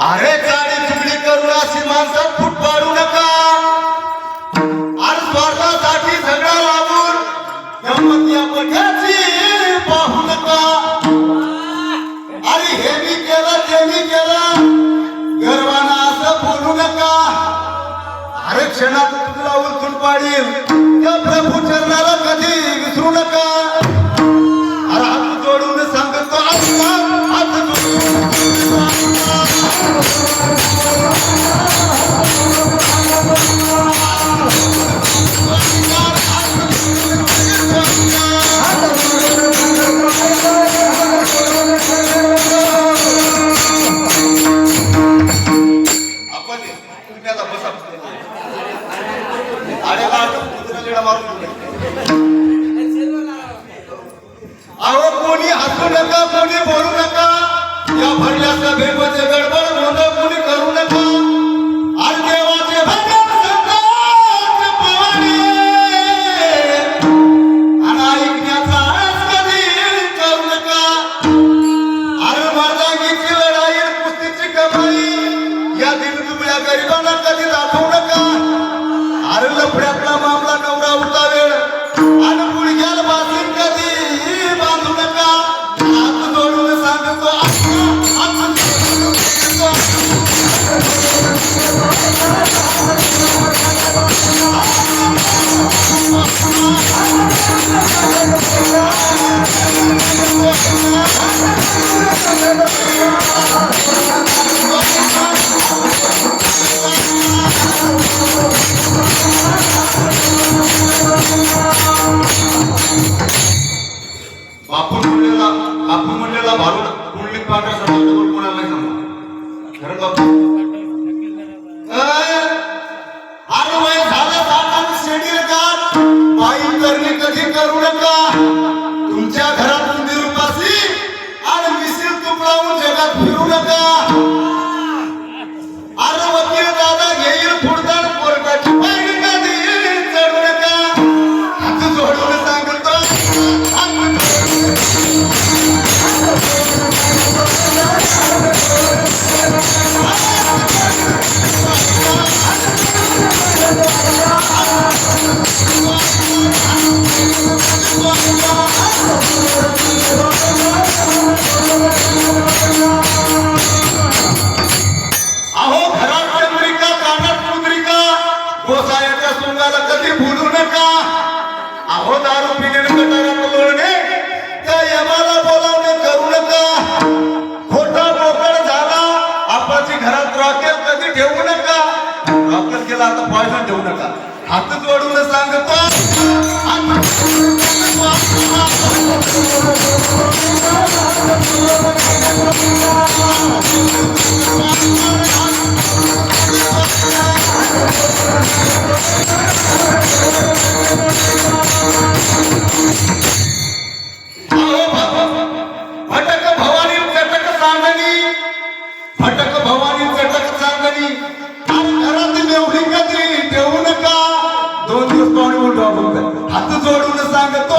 अरे गाडी चुकली करू अशी माणसं फूट पाडू नका. आणि स्वार्थासाठी झगडा लावून गंमत या पठ्याची पाहू नका. अरे हे मी केलं ते मी केलं गर्वाना असं बोलू नका. अरे क्षणात तुला उलटून पाडील त्या प्रभू चरणाला कधी विसरू नका. अरे हात जोडून सांगतो हात जोडून अहो कोणी हसू नका कोणी बोलू नका. या भरल्या सभेमध्ये गडबड गोंधळ कोणी करू नका. आणि देवाचे भजन संतांचे पवाने आणि ऐकण्याचा आळस कधी करू नका. अरे मर्दांगीची लढाई कुस्तीची कमाई या दिनदुबळ्या गरिबांना कधी दाखवू नका. अरे लफड्यातला मामला नवरा उठा वेळ आणि मुलग्याला बाजून कधी बांधू नका. हात जोडून सांगतो बापू म्हणलेला भारून कुंडलीत पांढऱ्या समाजावर कोणाला नाही सांगा. खरं बापू अरे वय झालं साठाने शेडील गाठ बाई करणे कधी करू नका. तुमच्या घरातून निरुपासी आणि मिशील तुपलावून जगात फिरू नका. अरे वकील दादा घेईल फुडदार कोर्टाची पायरी कधी चढू नका. हात जोडून सांगतो अहो घरात चंद्रिका कानात मुद्रिका गोसायाच्या सोंगाला कधी भूलू नका. अहो दारू पिणे कटारात लोळणे त्या यमाला बोलावणे करू नका. खोटा बोकड झाला आपाची घरात रॉकेल कधी ठेवू नका. रॉकेल केला आता पॉयझन ठेवू नका. हात जोडून सांगतो भटक भवानी चटक चांदणी भटक भवानी चटक चांदणी. घरात एवढी कधी ठेवू नका. 2 दिवस पाणी उलट हात जोडून सांगतो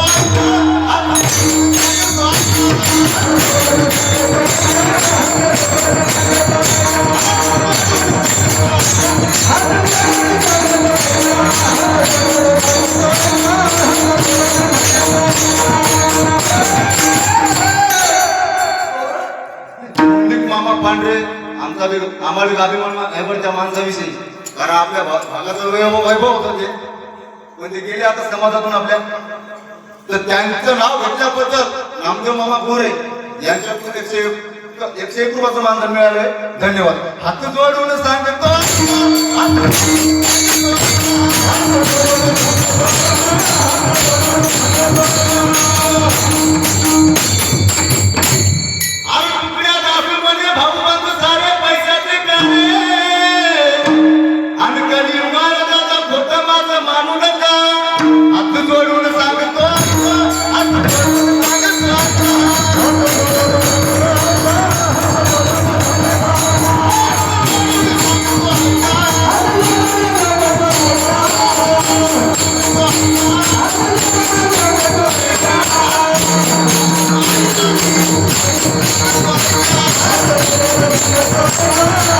मामा पांढरे आम्हाला अभिमान आहे त्या माणसाविषयी. कारण आपल्या भागाचं वैभव होतं ते पण ते गेले आता समाजातून आपल्या. तर त्यांचं नाव घेतल्याबद्दल नामदेव मामा गोरे यांच्यातून 101 रुपयाचं मानधन मिळालंय. धन्यवाद. हात जोडून सांगतो भाऊ बंधू सारे पैशाचे प्यारे आणि कधी महाराजाचा खोटं माझं मानू नका. हात जोडून सांगतो Oh,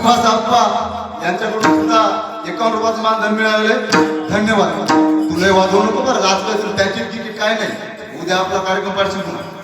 सुभाष आप्पा यांच्याकडून सुद्धा 51 रुपयाचं मानधन मिळाले. धन्यवाद. तुला वाजवू नको बरं, आज काय त्यांची तिकीट काय नाही. उद्या आपला कार्यक्रम पाठवू.